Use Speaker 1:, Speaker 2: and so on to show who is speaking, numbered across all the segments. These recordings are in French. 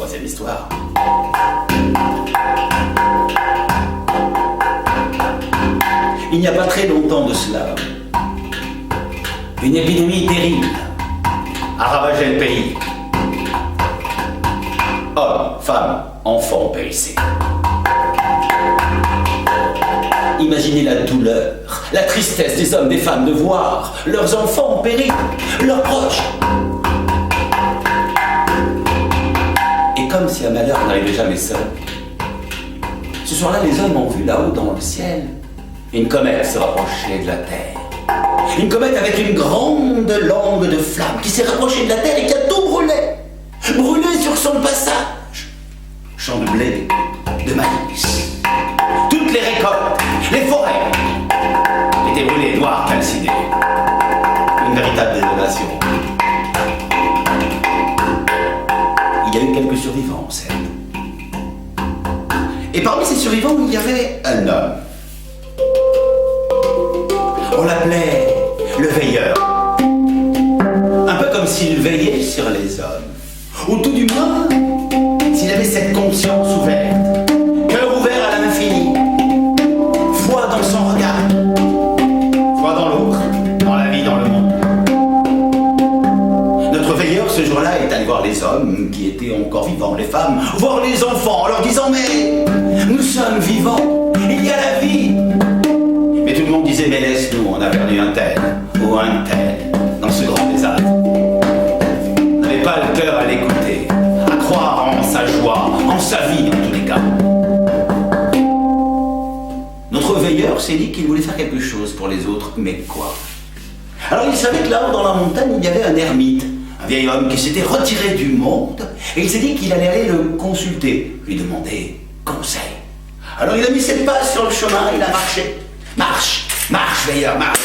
Speaker 1: troisième histoire. Il n'y a pas très longtemps de cela, une épidémie terrible a ravagé le pays. Hommes, femmes, enfants périssaient. Imaginez la douleur, la tristesse des hommes, des femmes de voir leurs enfants périr, leurs proches. Et comme si un malheur n'arrivait jamais seul, ce soir-là, les hommes ont vu là-haut dans le ciel une comète se rapprocher de la Terre. Une comète avec une grande langue de flamme qui s'est rapprochée de la Terre et qui a tout brûlé. Brûlé sur son passage. Champs de blé, de maïs, toutes les récoltes, les forêts étaient brûlées, noires, calcinées. Une véritable désolation. Il y a eu quelques survivants, certes. Et parmi ces survivants, il y avait un homme. On l'appelait le veilleur. Un peu comme s'il veillait sur les hommes. Ou tout du moins, s'il avait cette conscience ouverte, cœur ouvert à l'infini, foi dans son regard, foi dans l'autre, dans la vie, dans le monde. Notre veilleur, ce jour-là, est allé voir les hommes qui étaient encore vivants, les femmes, voir les enfants, en leur disant « Mais nous sommes vivants, il y a la vie !» Mais tout le monde disait « Mais laisse-nous, on a perdu un tel ou un tel dans ce grand désastre. » On n'avait pas le cœur à l'écouter, à croire en sa joie, en sa vie en tous les cas. Notre veilleur s'est dit qu'il voulait faire quelque chose pour les autres, mais quoi? Alors il savait que là-haut dans la montagne, il y avait un ermite, un vieil homme qui s'était retiré du monde, et il s'est dit qu'il allait aller le consulter, lui demander conseil. Alors il a mis ses pas sur le chemin, il a marché. Marche, marche veilleur, marche.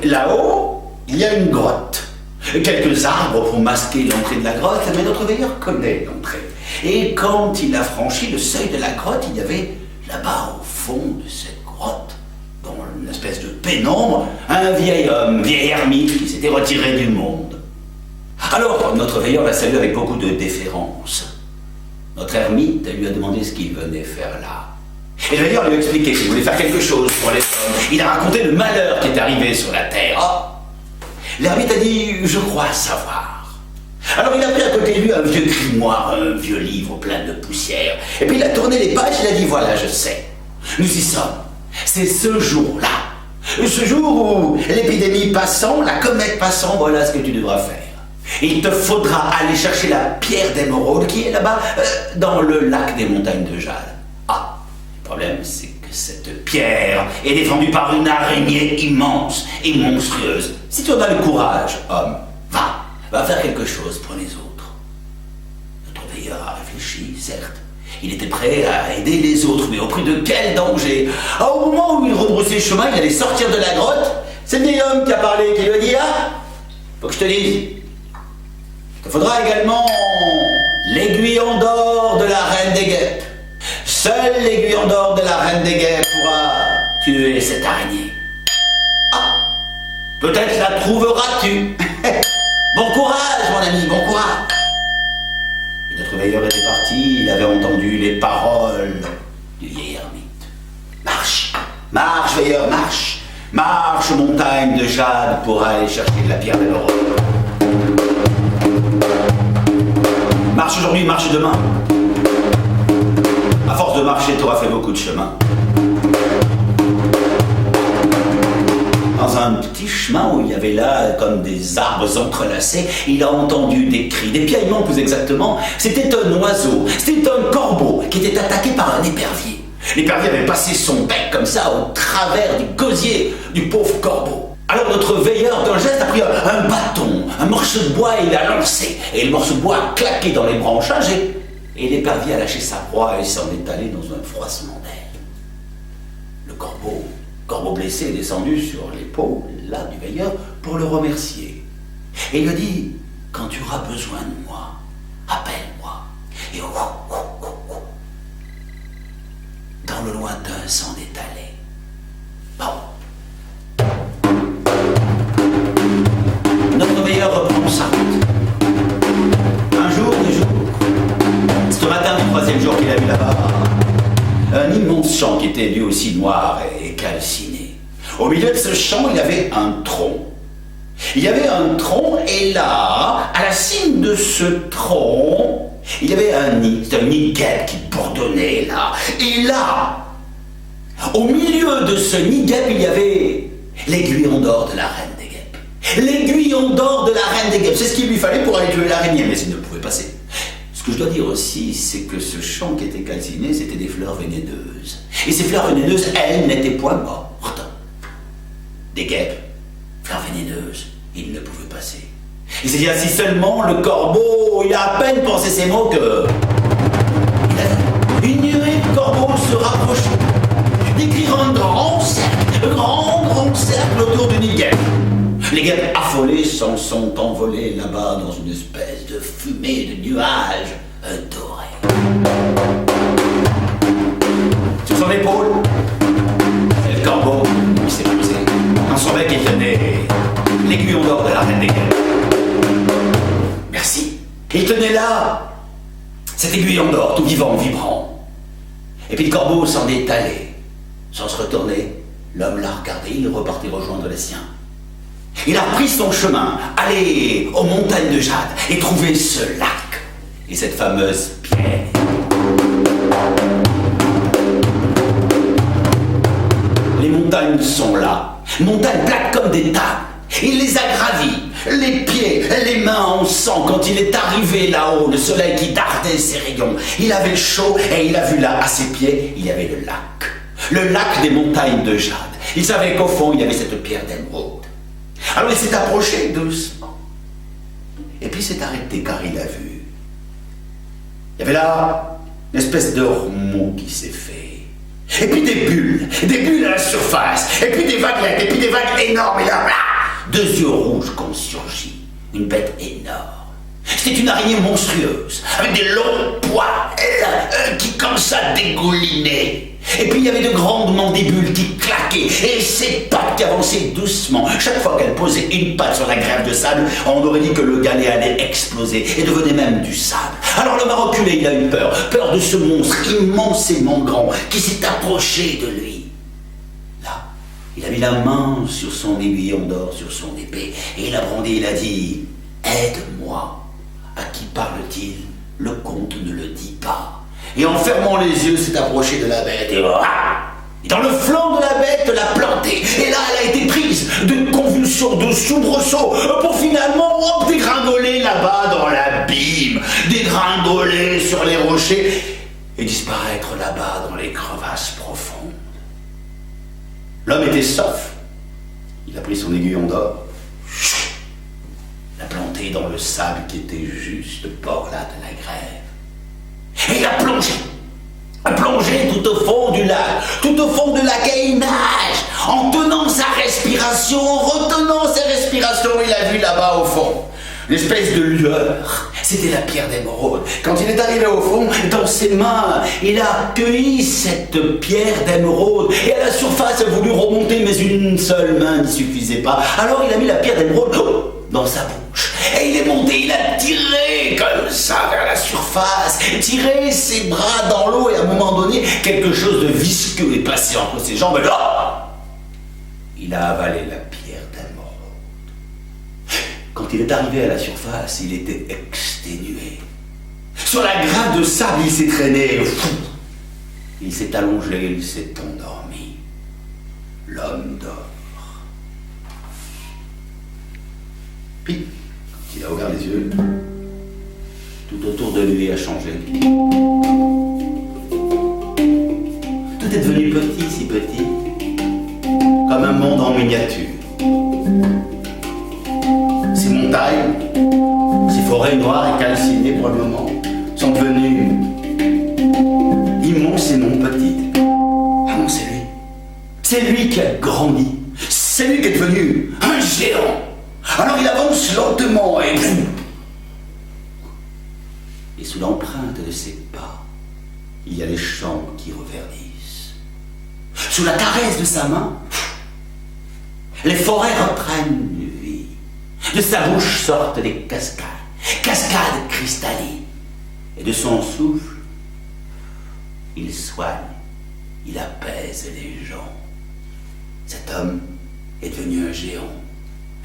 Speaker 1: Là-haut, il y a une grotte. Quelques arbres pour masquer l'entrée de la grotte, mais notre veilleur connaît l'entrée. Et quand il a franchi le seuil de la grotte, il y avait là-bas au fond de cette grotte, dans une espèce de pénombre, un vieil homme, vieil ermite qui s'était retiré du monde. Alors, notre veilleur l'a salué avec beaucoup de déférence. Notre ermite lui a demandé ce qu'il venait faire là. Et le veilleur lui a expliqué qu'il voulait faire quelque chose pour les hommes. Il a raconté le malheur qui est arrivé sur la terre. Oh. L'ermite a dit « Je crois savoir ». Alors il a pris à côté de lui un vieux grimoire, un vieux livre plein de poussière. Et puis il a tourné les pages, il a dit « Voilà, je sais. Nous y sommes. C'est ce jour-là. Ce jour où l'épidémie passant, la comète passant, voilà ce que tu devras faire. Il te faudra aller chercher la pierre d'émeraude qui est là-bas, dans le lac des montagnes de jade. Ah, le problème c'est que cette pierre est défendue par une araignée immense et monstrueuse. Si tu en as le courage, homme, va faire quelque chose pour les autres. Notre veilleur a réfléchi, certes. Il était prêt à aider les autres, mais au prix de quel danger? Au moment où il rebroussait le chemin, il allait sortir de la grotte. C'est le vieil homme qui a parlé, qui lui a dit « Ah, faut que je te dise, il te faudra également l'aiguillon d'or de la reine des guêpes. Seul l'aiguillon d'or de la reine des guêpes pourra tuer cette araignée. Ah, peut-être la trouveras-tu. Bon courage, mon ami, bon courage. » Et notre veilleur était parti, il avait entendu les paroles du vieil ermite. Marche, marche, veilleur, marche. Marche, montagne de jade, pour aller chercher de la pierre d'émeraude. Marche aujourd'hui, marche demain. À force de marcher, tu auras fait beaucoup de chemin. Dans un petit chemin où il y avait là comme des arbres entrelacés, il a entendu des cris, des piaillements plus exactement. C'était un oiseau, c'était un corbeau qui était attaqué par un épervier. L'épervier avait passé son bec comme ça au travers du gosier du pauvre corbeau. Alors notre veilleur, d'un geste, a pris un bâton, un morceau de bois et il a lancé. Et le morceau de bois a claqué dans les branchages et l'épervier a lâché sa proie et s'en est allé dans un froissement d'air. Le corbeau blessé est descendu sur l'épaule, là, du veilleur, pour le remercier. Et il lui a dit « Quand tu auras besoin de moi, appelle-moi. » Et lointain s'en est allé. Bon. Notre veilleur reprend sa route. Un jour, 2 jours. C'est au matin du 3e jour qu'il a vu là-bas un immense champ qui était lui aussi noir et calciné. Au milieu de ce champ, il y avait un tronc. Il y avait un tronc et là, à la cime de ce tronc, il y avait un nid. C'était un nid de guêpe qui bourdonnait là. Et là, au milieu de ce nid de guêpe, il y avait l'aiguillon d'or de la reine des guêpes. L'aiguillon d'or de la reine des guêpes. C'est ce qu'il lui fallait pour aller tuer l'araignée, mais il ne pouvait passer. Ce que je dois dire aussi, c'est que ce champ qui était calciné, c'était des fleurs vénéneuses. Et ces fleurs vénéneuses, elles, n'étaient point mortes. Des guêpes, fleurs vénéneuses, il ne pouvait passer. Il s'est dit ainsi seulement, le corbeau, il a à peine pensé ces mots que... il a vu une nuée de corbeaux se rapprocher, d'écrire un grand cercle autour du nid de guêpe. Les guêpes affolées s'en sont envolées là-bas dans une espèce de fumée de nuages dorés. Sur son épaule, c'est le corbeau qui s'est posé. Dans son bec, il tenait l'aiguillon d'or de la reine des guêpes. Merci. Il tenait là cet aiguillon d'or, tout vivant, vibrant. Et puis le corbeau s'en est allé. Sans se retourner, l'homme l'a regardé, il repartait rejoindre les siens. Il a pris son chemin, allé aux montagnes de jade et trouvé ce lac et cette fameuse pierre. Les montagnes sont là, montagnes plates comme des tables. Il les a gravies, les pieds, les mains en sang. Quand il est arrivé là-haut, le soleil qui dardait ses rayons, il avait chaud et il a vu là, à ses pieds, il y avait le lac des montagnes de jade. Il savait qu'au fond, il y avait cette pierre d'émeraude. Alors il s'est approché doucement. Et puis il s'est arrêté car il a vu. Il y avait là une espèce de remous qui s'est fait. Et puis des bulles à la surface. Et puis des vaguelettes, et puis des vagues énormes. Et là, 2 yeux rouges qui ont surgi. Une bête énorme. C'était une araignée monstrueuse, avec des longs poils qui comme ça dégoulinaient. Et puis il y avait de grandes mandibule qui claquaient, et ses pattes qui avançaient doucement. Chaque fois qu'elle posait une patte sur la grève de sable, on aurait dit que le galet allait exploser, et devenait même du sable. Alors l'homme a reculé, il a eu peur de ce monstre immensément grand, qui s'est approché de lui. Là, il a mis la main sur son aiguillon d'or, sur son épée, et il a brandi, il a dit « Aide-moi ». À qui parle-t-il? Le comte ne le dit pas. Et en fermant les yeux, s'est approché de la bête et dans le flanc de la bête, l'a planté. Et là, elle a été prise d'une convulsion, de soubresaut, pour finalement dégringoler là-bas dans l'abîme, dégringoler sur les rochers et disparaître là-bas dans les crevasses profondes. L'homme était sauf. Il a pris son aiguillon d'or, l'a planté dans le sable qui était juste bord là de la grève. Et il a plongé tout au fond du lac, tout au fond de lac, et il nage, en tenant sa respiration, en retenant sa respiration. Il a vu là-bas au fond l'espèce de lueur. C'était la pierre d'émeraude. Quand il est arrivé au fond, dans ses mains, il a cueilli cette pierre d'émeraude. Et à la surface, il a voulu remonter, mais une seule main n'y suffisait pas. Alors il a mis la pierre d'émeraude dans sa bouche. Et il est monté, il a tiré comme ça vers la surface, tiré ses bras dans l'eau, et à un moment donné, quelque chose de visqueux est passé entre ses jambes. Et là, il a avalé la pierre d'émeraude. Quand il est arrivé à la surface, il était exténué. Sur la grappe de sable, il s'est traîné. Il s'est allongé, il s'est endormi. L'homme dort. Puis, quand il a ouvert les yeux, tout autour de lui a changé. Tout est devenu petit, si petit, comme un monde en miniature. Ces montagnes, ces forêts noires et calcinées pour le moment, sont devenues immensément petites. Ah non, c'est lui. C'est lui qui a grandi. C'est lui qui est devenu un géant. Alors il avance lentement et sous l'empreinte de ses pas, il y a les champs qui reverdissent. sous la caresse de sa main, les forêts reprennent vie. De sa bouche sortent des cascades, cascades cristallines. Et de son souffle, il soigne, il apaise les gens. Cet homme est devenu un géant,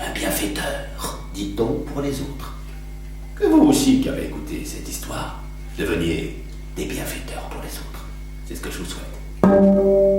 Speaker 1: un bienfaiteur, dit-on pour les autres. Que vous aussi qui avez écouté cette histoire, deveniez des bienfaiteurs pour les autres. C'est ce que je vous souhaite.